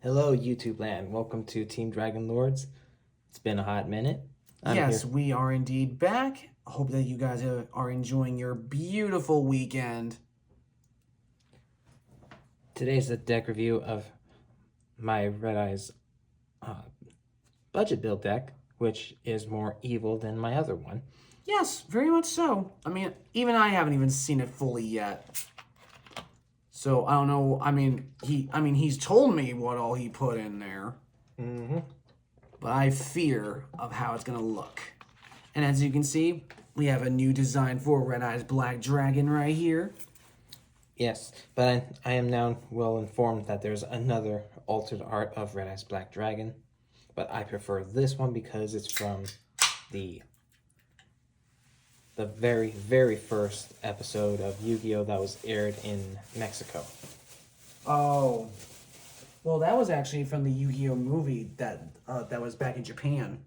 Hello, YouTube land. Welcome to Team Dragon Lords. It's been a hot minute. I'm Yes, here. we are indeed back. I hope that you guys are enjoying your beautiful weekend. Today's a deck review of my Red Eyes budget build deck, which is more evil than my other one. Yes, very much so. I mean, even I haven't even seen it fully yet. So I don't know. He's told me what all he put in there, but I fear of how it's gonna look. And as you can see, we have a new design for Red Eyes Black Dragon right here. Yes, but I am now well informed that there's another altered art of Red Eyes Black Dragon, but I prefer this one because it's from the very, very first episode of Yu-Gi-Oh! That was aired in Mexico. Oh, well, that was actually from the Yu-Gi-Oh movie that was back in Japan.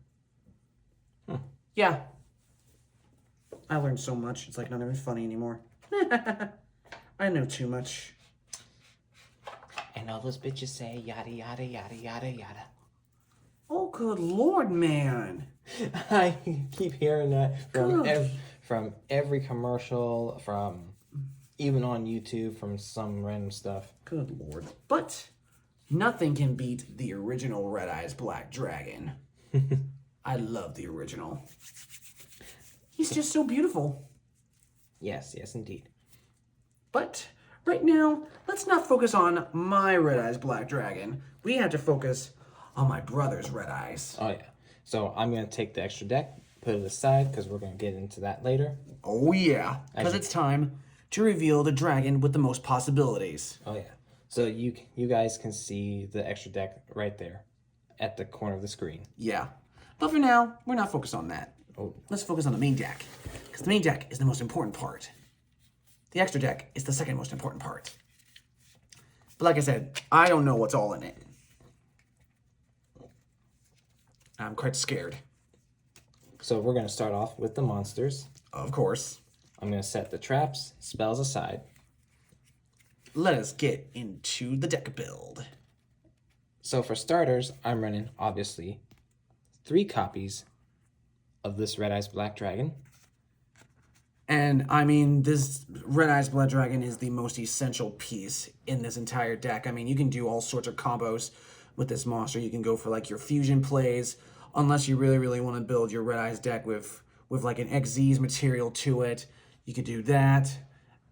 Yeah, I learned so much. It's like not even funny anymore. I know too much. And all those bitches say yada yada yada yada yada. Oh, good lord, man. I keep hearing that from every commercial, from even on YouTube, from some random stuff. Good lord. But nothing can beat the original Red Eyes Black Dragon. I love the original. He's just so beautiful. Yes, yes, indeed. But right now, let's not focus on my Red Eyes Black Dragon. We have to focus on my brother's Red Eyes. Oh yeah. So I'm gonna take the extra deck, put it aside because we're gonna get into that later. Oh yeah, because it's time to reveal the dragon with the most possibilities. Oh yeah. So you guys can see the extra deck right there, at the corner of the screen. Yeah, but for now, we're not focused on that. Oh. Let's focus on the main deck, because the main deck is the most important part. The extra deck is the second most important part. But like I said, I don't know what's all in it. I'm quite scared. So we're gonna start off with the monsters. Of course. I'm gonna set the traps, spells aside. Let us get into the deck build. So for starters, I'm running, obviously, 3 copies of this Red Eyes Black Dragon. And I mean, this Red Eyes Blood Dragon is the most essential piece in this entire deck. I mean, you can do all sorts of combos with this monster. You can go for like your fusion plays, unless you really, really want to build your Red Eyes deck with like an XZ's material to it. You could do that.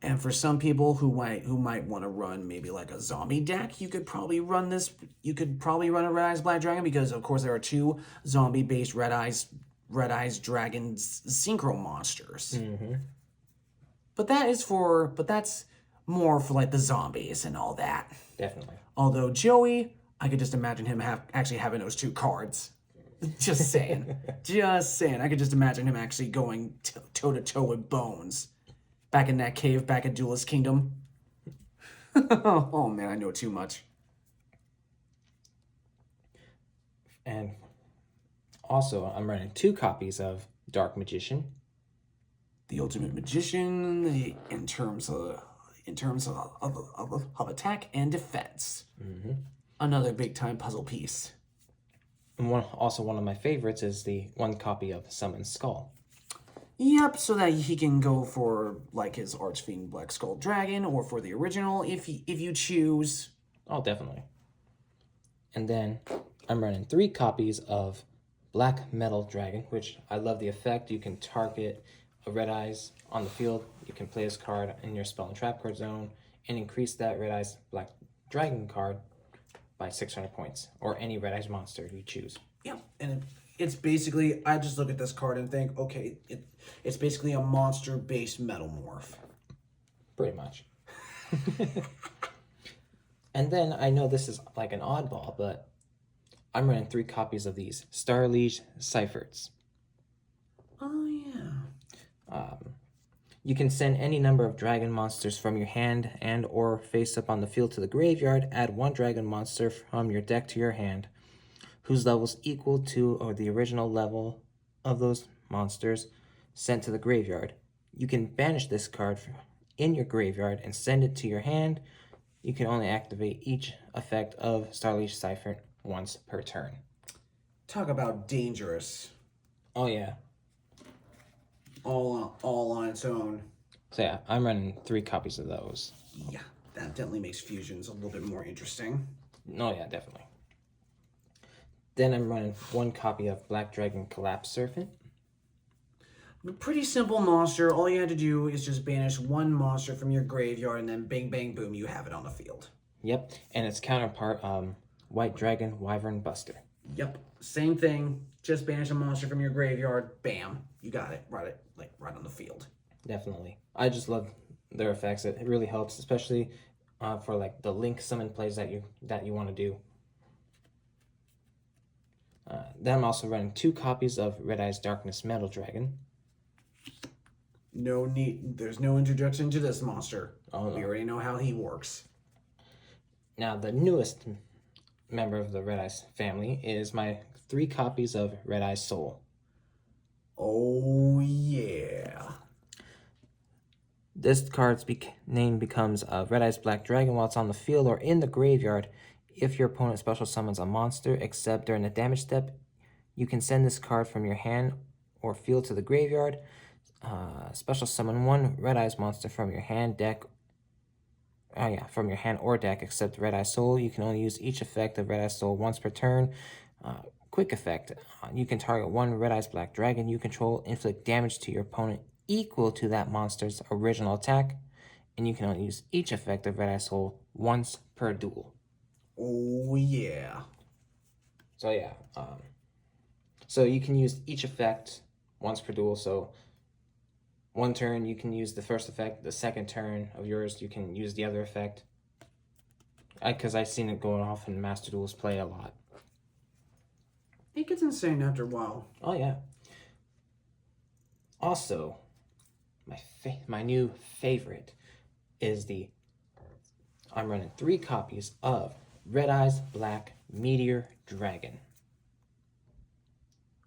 And for some people who might want to run maybe like a zombie deck, you could probably run this. You could probably run a Red Eyes Black Dragon because of course there are 2 zombie-based Red Eyes Dragons synchro monsters. But that's more for like the zombies and all that. Definitely. Although Joey, I could just imagine him actually having those 2 cards. Just saying. Just saying. I could just imagine him actually going toe to toe with Bones. Back in that cave, back at Duelist Kingdom. Oh man, I know too much. And also, I'm running 2 copies of Dark Magician. The Ultimate Magician, in terms of attack and defense. Another big time puzzle piece. And one of my favorites is the 1 copy of Summon Skull. Yep, so that he can go for like his Archfiend Black Skull Dragon or for the original if you choose. Oh, definitely. And then I'm running 3 copies of Black Metal Dragon, which I love the effect. You can target a Red Eyes on the field. You can play this card in your spell and trap card zone and increase that Red Eyes Black Dragon card by 600 points, or any Red Eyes monster you choose. Yeah, and it's basically, I just look at this card and think, okay, it's basically a monster-based metal morph. Pretty much. And then I know this is like an oddball, but I'm running 3 copies of these Star Liege Cypherts. Oh yeah. You can send any number of dragon monsters from your hand and or face up on the field to the graveyard. Add 1 dragon monster from your deck to your hand, whose level is equal to or the original level of those monsters sent to the graveyard. You can banish this card in your graveyard and send it to your hand. You can only activate each effect of Starleaf Siphon once per turn. Talk about dangerous. Oh yeah. All on its own. So yeah, I'm running 3 copies of those. Yeah, that definitely makes fusions a little bit more interesting. Oh yeah, definitely. Then I'm running 1 copy of Black Dragon Collapse Serpent. Pretty simple monster. All you had to do is just banish one monster from your graveyard, and then bang, bang, boom, you have it on the field. Yep, and its counterpart, White Dragon Wyvern Buster. Yep, same thing. Just banish a monster from your graveyard. Bam, you got it. Right on the field. Definitely. I just love their effects. It really helps, especially for like the link summon plays that you want to do. Then I'm also running 2 copies of Red Eyes Darkness Metal Dragon. No need. There's no introduction to this monster. Oh, no. We already know how he works. Now the newest member of the Red Eyes family is my 3 copies of Red Eyes Soul. Oh yeah. This card's name becomes Red Eyes Black Dragon while it's on the field or in the graveyard. If your opponent special summons a monster, except during the damage step, you can send this card from your hand or field to the graveyard. Special summon 1 Red Eyes monster from your hand, deck. From your hand or deck, except Red Eye Soul. You can only use each effect of Red Eye Soul once per turn. Quick effect. You can target 1 Red Eyes Black Dragon you control, inflict damage to your opponent equal to that monster's original attack, and you can only use each effect of Red Eye Soul once per duel. Oh yeah. So yeah, so you can use each effect once per duel. So 1 turn you can use the first effect, the second turn of yours you can use the other effect. Because I've seen it going off in Master Duels play a lot. It gets insane after a while. Oh yeah. Also, my new favorite is I'm running 3 copies of Red Eyes Black Meteor Dragon.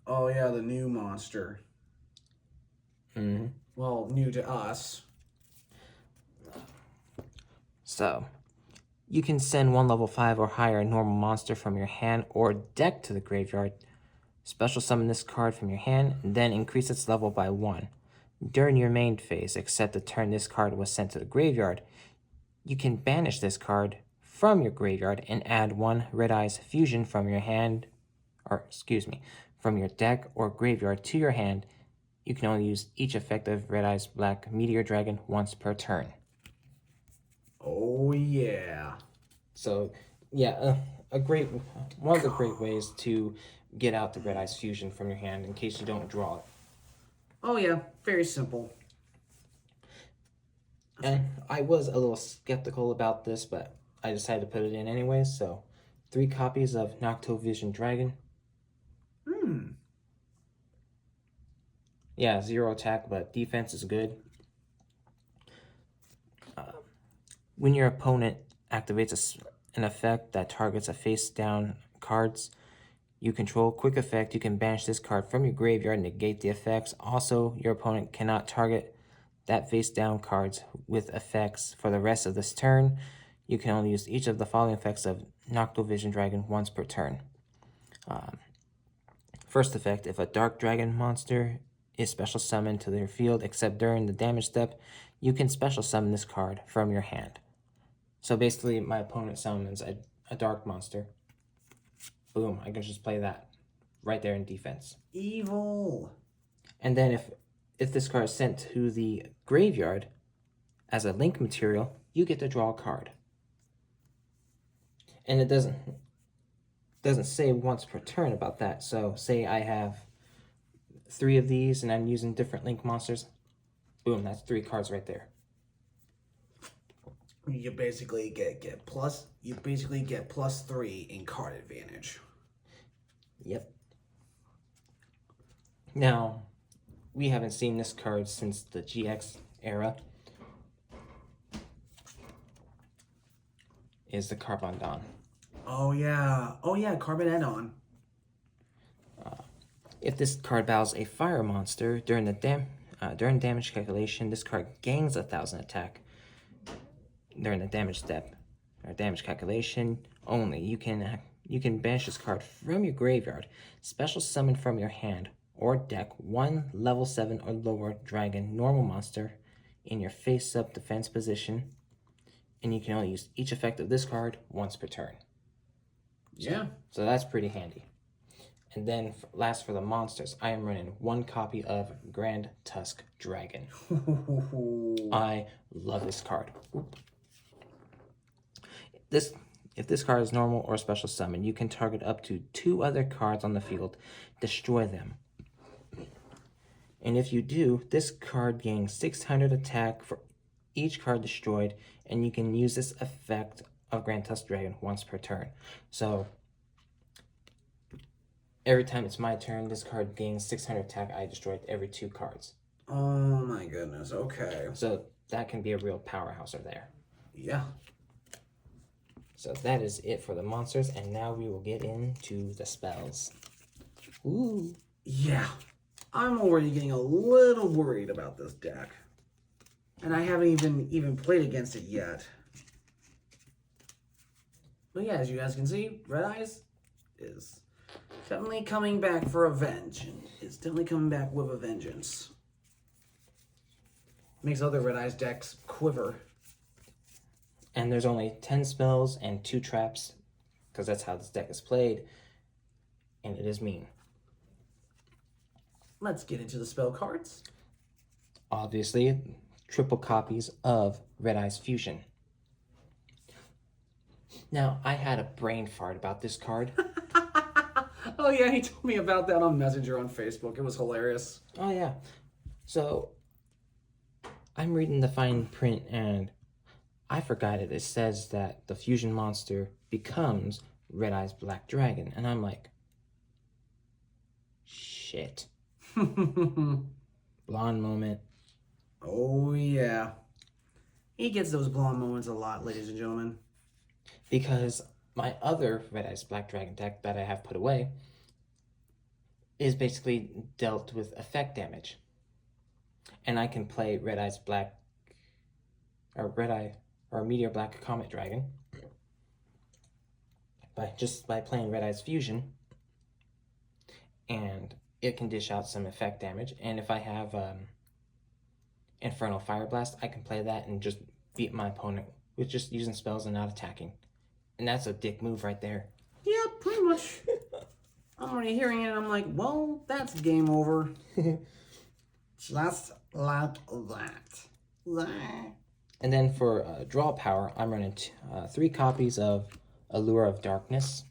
Oh yeah, the new monster. Mm-hmm. Well, new to us. So, you can send 1 level 5 or higher normal monster from your hand or deck to the graveyard. Special summon this card from your hand, and then increase its level by 1. During your main phase, except the turn this card was sent to the graveyard, you can banish this card from your graveyard and add 1 Red Eyes Fusion from your hand, from your deck or graveyard to your hand. You can only use each effect of Red Eyes Black Meteor Dragon once per turn. Oh yeah. So, yeah, one of the great ways to get out the Red Eyes Fusion from your hand in case you don't draw it. Oh yeah, very simple. And I was a little skeptical about this, but I decided to put it in anyways. So, 3 copies of Noctovision Dragon. Yeah, 0 attack, but defense is good. When your opponent activates an effect that targets a face-down cards you control, quick effect, you can banish this card from your graveyard and negate the effects. Also, your opponent cannot target that face-down cards with effects for the rest of this turn. You can only use each of the following effects of Noctovision Dragon once per turn. First effect, if a Dark Dragon monster is special summoned to their field except during the damage step, you can special summon this card from your hand. So basically, my opponent summons a dark monster. Boom, I can just play that right there in defense. Evil. And then if this card is sent to the graveyard as a link material, you get to draw a card. And it doesn't say once per turn about that. So say I have 3 of these and I'm using different link monsters. Boom, that's 3 cards right there. You basically get plus. You basically get +3 in card advantage. Yep. Now, we haven't seen this card since the GX era. Is the Carbondon. Oh yeah, Carbonedon. If this card battles a fire monster during the during damage calculation, this card gains 1,000 attack during the damage step. damage calculation only. You can banish this card from your graveyard, special summon from your hand or deck one level 7 or lower dragon normal monster in your face-up defense position, and you can only use each effect of this card once per turn. Yeah. So that's pretty handy. And then last for the monsters, I am running one copy of Grand Tusk Dragon. I love this card. If this card is normal or special summon, you can target up to 2 other cards on the field, destroy them. And if you do, this card gains 600 attack for each card destroyed, and you can use this effect of Grand Tusk Dragon once per turn. So every time it's my turn, this card gains 600 attack. I destroy every 2 cards. Oh my goodness, okay. So that can be a real powerhouse there. Yeah. So that is it for the monsters, and now we will get into the spells. Ooh. Yeah. I'm already getting a little worried about this deck. And I haven't even played against it yet. But yeah, as you guys can see, Red Eyes is definitely coming back for revenge. And it's definitely coming back with a vengeance. Makes other Red Eyes decks quiver. And there's only 10 spells and 2 traps, because that's how this deck is played, and it is mean. Let's get into the spell cards. Obviously, triple copies of Red Eyes Fusion. Now, I had a brain fart about this card. Oh yeah, he told me about that on Messenger on Facebook. It was hilarious. Oh yeah. So, I'm reading the fine print, and I forgot it. It says that the fusion monster becomes Red Eyes Black Dragon, and I'm like, shit. Blonde moment. Oh yeah. He gets those blonde moments a lot, ladies and gentlemen. Because my other Red Eyes Black Dragon deck that I have put away is basically dealt with effect damage. And I can play Red Eyes Black, or Meteor Black Comet Dragon by playing Red Eyes Fusion, and it can dish out some effect damage. And if I have Infernal Fire Blast, I can play that and just beat my opponent with just using spells and not attacking. And that's a dick move right there. Yeah, pretty much. I'm already hearing it, and I'm like, well, that's game over. Just like that. And then for draw power, I'm running 3 copies of Allure of Darkness.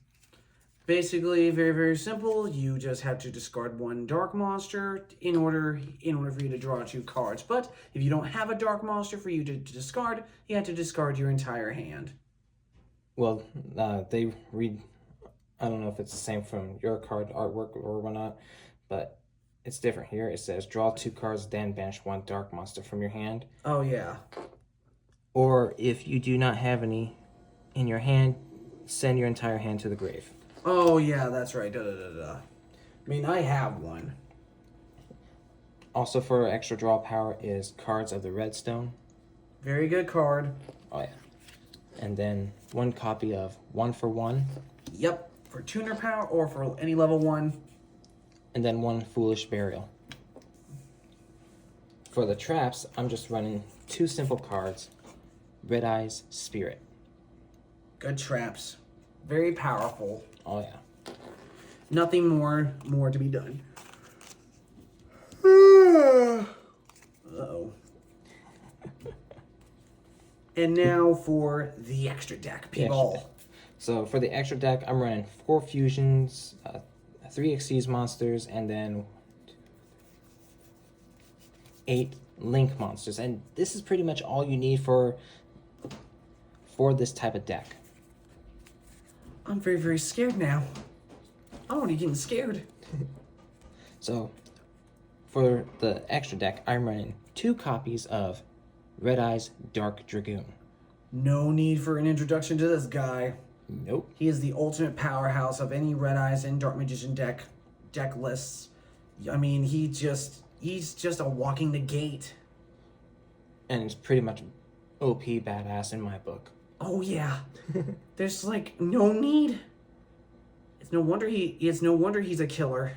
Basically, very, very simple. You just have to discard 1 dark monster in order for you to draw 2 cards. But if you don't have a dark monster for you to discard, you have to discard your entire hand. Well, they read, I don't know if it's the same from your card artwork or whatnot, but it's different here. It says draw 2 cards, then banish 1 dark monster from your hand. Oh, yeah. Or if you do not have any in your hand, send your entire hand to the grave. Oh, yeah, that's right. I mean, I have one. Also for extra draw power is Cards of the Redstone. Very good card. Oh, yeah. And then 1 copy of 1 for 1. Yep, for tuner power or for any level 1. And then 1 Foolish Burial. For the traps, I'm just running 2 simple cards. Red Eyes Spirit. Good traps. Very powerful. Oh, yeah. Nothing more to be done. Uh-oh. And now for the extra deck, people. So for the extra deck, I'm running 4 fusions, 3 Xyz monsters, and then 8 Link monsters. And this is pretty much all you need for this type of deck. I'm very, very scared now. I'm already getting scared. So for the extra deck, I'm running 2 copies of Red Eyes Dark Dragoon. No need for an introduction to this guy. Nope. He is the ultimate powerhouse of any Red Eyes and Dark Magician deck lists. I mean, he's just a walking the gate. And it's pretty much OP badass in my book. Oh yeah. There's like no need. It's no wonder he's a killer.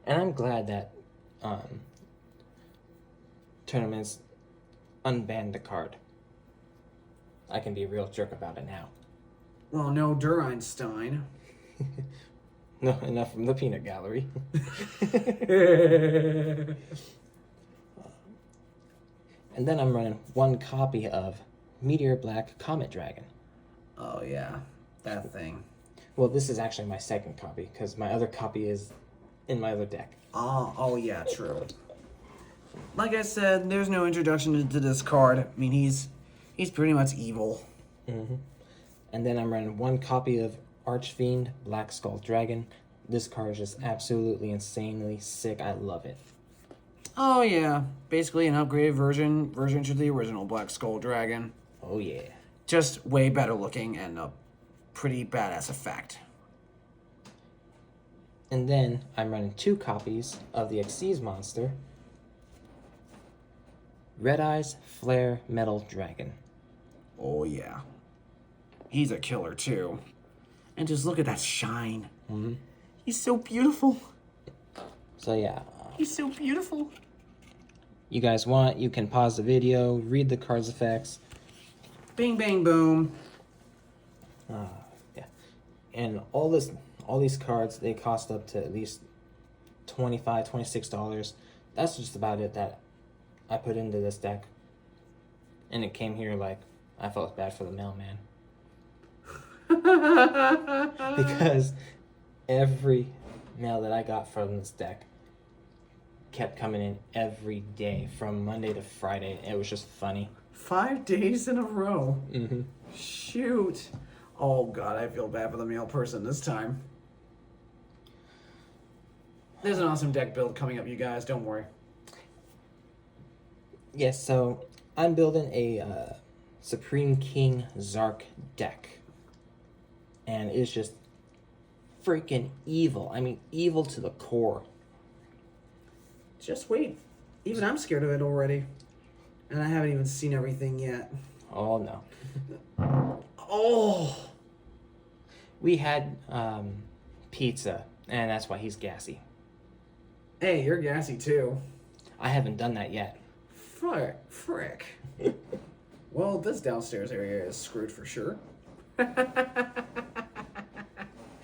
And I'm glad that tournaments unbanned the card. I can be a real jerk about it now. Well, no Dureinstein. No, enough from the peanut gallery. And then I'm running one copy of Meteor Black Comet Dragon. Oh yeah, that thing. Well, this is actually my second copy because my other copy is in my other deck. Oh yeah, true. Like I said, there's no introduction to this card. I mean, he's pretty much evil. Mm-hmm. And then I'm running one copy of Archfiend Black Skull Dragon. This card is just absolutely insanely sick. I love it. Oh yeah, basically an upgraded version to the original Black Skull Dragon. Oh yeah. Just way better looking and a pretty badass effect. And then I'm running two copies of the Xyz monster, Red Eyes Flare Metal Dragon. Oh yeah, he's a killer too. And just look at that shine. Mm-hmm. He's so beautiful. So yeah. He's so beautiful. You guys want, you can pause the video, read the card's effects. Bing bang boom. Yeah. And all these cards, they cost up to at least $25, $26. That's just about it that I put into this deck. And it came here like I felt bad for the mailman. Because every mail that I got from this deck kept coming in every day from Monday to Friday. It was just funny. 5 days in a row. Mm-hmm. Shoot. Oh god, I feel bad for the mail person this time. There's an awesome deck build coming up, you guys. Don't worry. Yes, so I'm building a Supreme King Zark deck. And it's just freaking evil. I mean, evil to the core. Just wait. Even I'm scared of it already. And I haven't even seen everything yet. Oh, no. Oh! We had pizza, and that's why he's gassy. Hey, you're gassy too. I haven't done that yet. Frick. Well, this downstairs area is screwed for sure.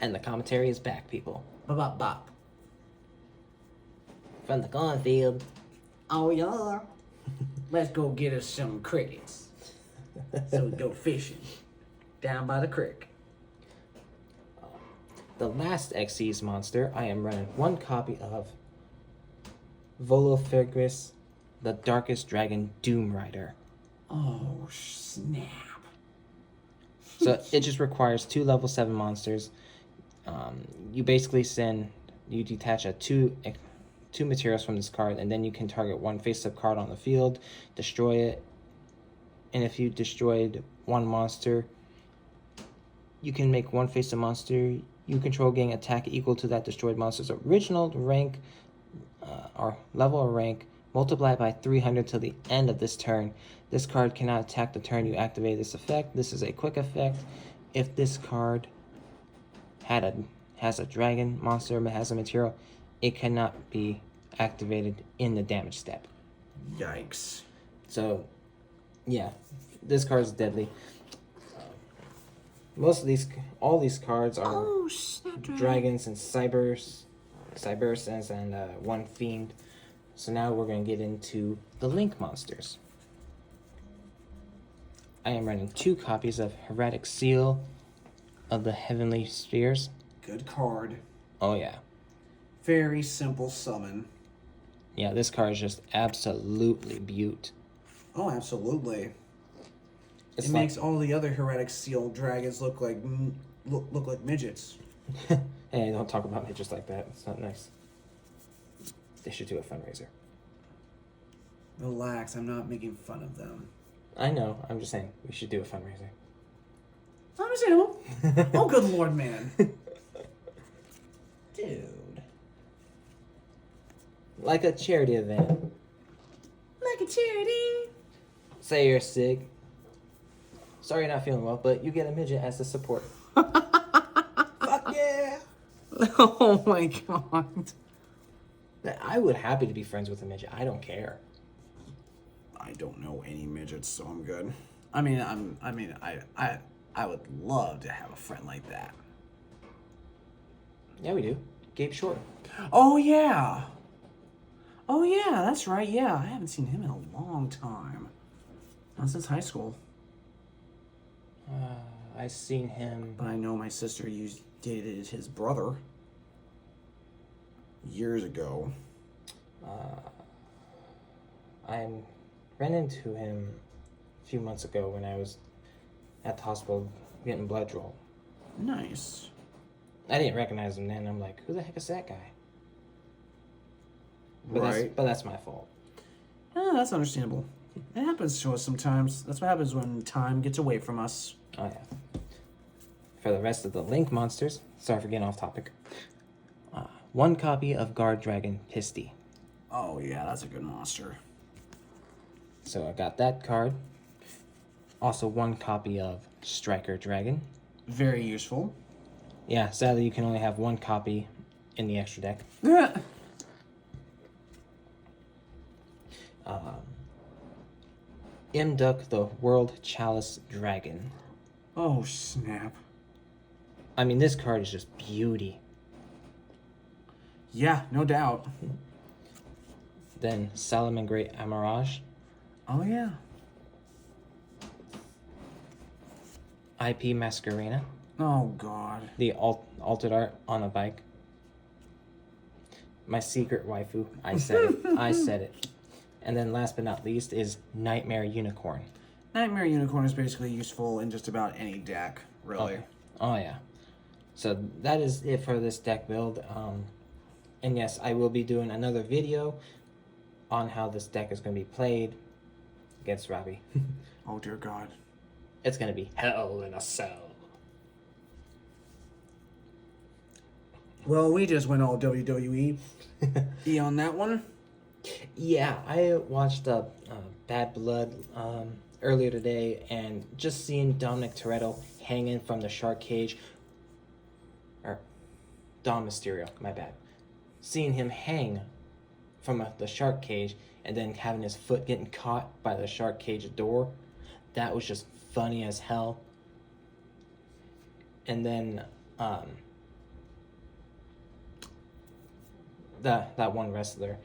And the commentary is back, people. Bop bop. From the cornfield. Oh yeah. Let's go get us some crickets. So we go fishing down by the creek. The last Xyz monster, I am running one copy of Volofergus, the Darkest Dragon Doom Rider. Oh snap. So it just requires 2 level 7 monsters. You basically you detach two materials from this card, and then you can target one face-up card on the field, destroy it, and if you destroyed one monster, you can make one face-up monster you control gain attack equal to that destroyed monster's original rank or level or rank, multiplied by 300 till the end of this turn. This card cannot attack the turn you activate this effect. This is a quick effect. If this card has a dragon monster but has a material, it cannot be activated in the damage step. Yikes. So, yeah, this card is deadly. All these cards are dragons and Cybersons and one fiend. So now we're going to get into the Link monsters. I am running 2 copies of Heretic Seal of the Heavenly Spheres. Good card. Oh yeah. Very simple summon. Yeah, this card is just absolutely beaut. Oh, absolutely. It's it makes all the other Heretic Seal dragons look like midgets. Hey, don't talk about midgets like that. It's not nice. They should do a fundraiser. Relax, I'm not making fun of them. I know. I'm just saying we should do a fundraiser. Understandable. Oh, good lord, man. Dude. Like a charity event. Like a charity. Say you're sick. Sorry you're not feeling well, but you get a midget as the support. Fuck yeah! Oh my god. I would happy to be friends with a midget. I don't care. I don't know any midgets, so I'm good. I would love to have a friend like that. Yeah, we do. Gabe Short. Oh yeah. Oh yeah, that's right. Yeah, I haven't seen him in a long time. Not since high school. I seen him. But I know my sister dated his brother years ago. I ran into him a few months ago when I was at the hospital getting blood drawn. Nice. I didn't recognize him then. I'm like, who the heck is that guy? But Right. That's my fault. That's understandable. It happens to us sometimes. That's what happens when time gets away from us. Oh yeah. For the rest of the Link monsters, sorry for getting off topic. 1 copy of Guard Dragon Pisty. Oh yeah, that's a good monster. So I got that card. Also 1 copy of Striker Dragon. Very useful. Yeah, sadly you can only have 1 copy in the extra deck. Imduk the World Chalice Dragon. Oh snap. I mean, this card is just beauty. Yeah, no doubt. Then Salamangreat Amarage. Oh yeah. IP Masquerena. Oh god. The altered art on a bike. My secret waifu. I said it. I said it. And then last but not least is Nightmare Unicorn. Nightmare Unicorn is basically useful in just about any deck, really. Oh yeah. So that is it for this deck build. And yes, I will be doing another video on how this deck is going to be played against Robbie. Oh dear god. It's going to be hell in a cell. Well, we just went all WWE on that one. Yeah, I watched Bad Blood earlier today, and just seeing Dominic Toretto hanging from the shark cage, or Dom Mysterio, my bad. Seeing him hang from the shark cage and then having his foot getting caught by the shark cage door, that was just funny as hell. And then that one wrestler.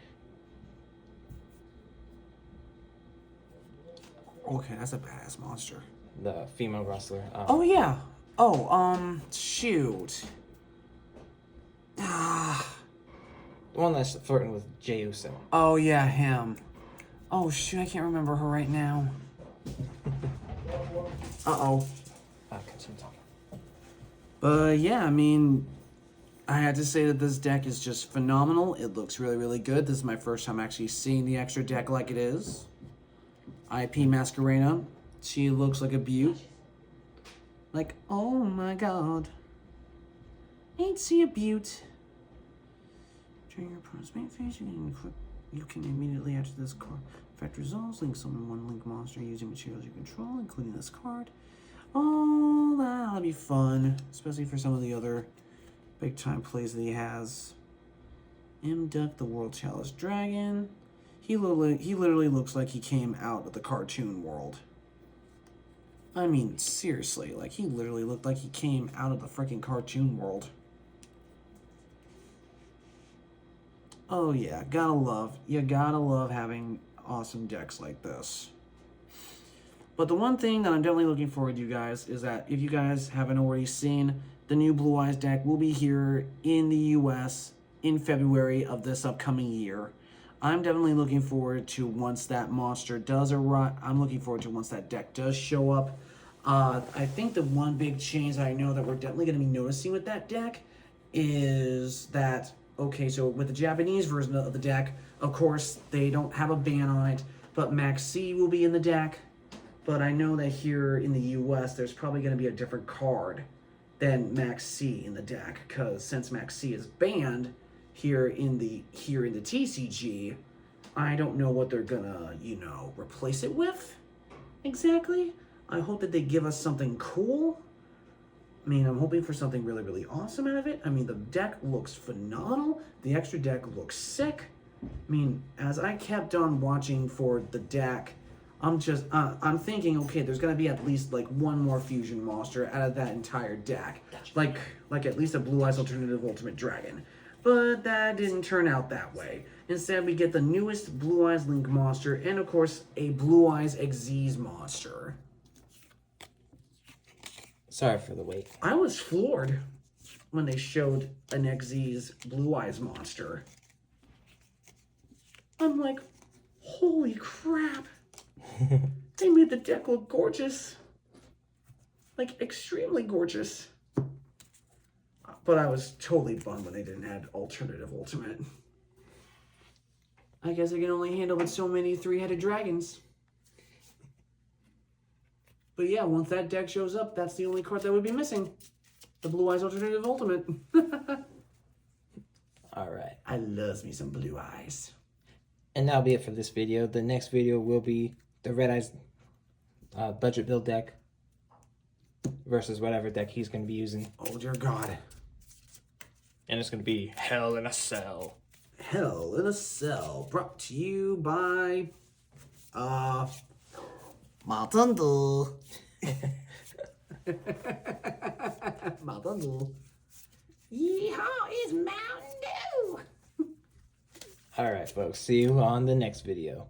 Okay, that's a badass monster. The female wrestler. Oh yeah. Oh, shoot. The one that's flirting with Jey Uso. Oh yeah, him. Oh shoot, I can't remember her right now. Uh-oh. Continue talking. But yeah, I mean, I had to say that this deck is just phenomenal. It looks really, really good. This is my first time actually seeing the extra deck like it is. IP Masquerena. She looks like a beaut. Like, oh my god. Ain't she a beaut? During your opponent's main phase, you can immediately after this card effect resolves, link summon 1 link monster using materials you control, including this card. Oh, that'll be fun. Especially for some of the other big time plays that he has. Imduk the World Chalice Dragon. He literally looks like he came out of the cartoon world. I mean, seriously, like he literally looked like he came out of the freaking cartoon world. Oh yeah, you gotta love having awesome decks like this. But the one thing that I'm definitely looking forward to, you guys, is that if you guys haven't already seen, the new Blue Eyes deck will be here in the US in February of this upcoming year. I'm definitely looking forward to once that monster does arrive. I'm looking forward to once that deck does show up. I think the one big change that I know that we're definitely going to be noticing with that deck is that, okay, so with the Japanese version of the deck, of course, they don't have a ban on it, but Max C will be in the deck. But I know that here in the US, there's probably going to be a different card than Max C in the deck, because since Max C is banned here in the TCG, I don't know what they're gonna, replace it with exactly. I hope that they give us something cool. I mean, I'm hoping for something really, really awesome out of it. I mean, the deck looks phenomenal. The extra deck looks sick. I mean, as I kept on watching for the deck, I'm thinking, okay, there's gonna be at least like one more fusion monster out of that entire deck, like at least a Blue Eyes Alternative Ultimate Dragon. But that didn't turn out that way. Instead, we get the newest Blue Eyes Link monster, and of course, a Blue Eyes Xyz monster. Sorry for the wait. I was floored when they showed an Xyz Blue Eyes monster. I'm like, holy crap. They made the deck look gorgeous. Like, extremely gorgeous. But I was totally bummed when they didn't add Alternative Ultimate. I guess I can only handle with so many three-headed dragons. But yeah, once that deck shows up, that's the only card that would be missing. The Blue Eyes Alternative Ultimate. Alright. I loves me some Blue Eyes. And that'll be it for this video. The next video will be the Red Eyes budget build deck versus whatever deck he's going to be using. Oh dear God. And it's going to be Hell in a Cell. Hell in a Cell, brought to you by Mountain Dew. Mountain Dew. Yeehaw is Mountain Dew. Alright, folks. See you on the next video.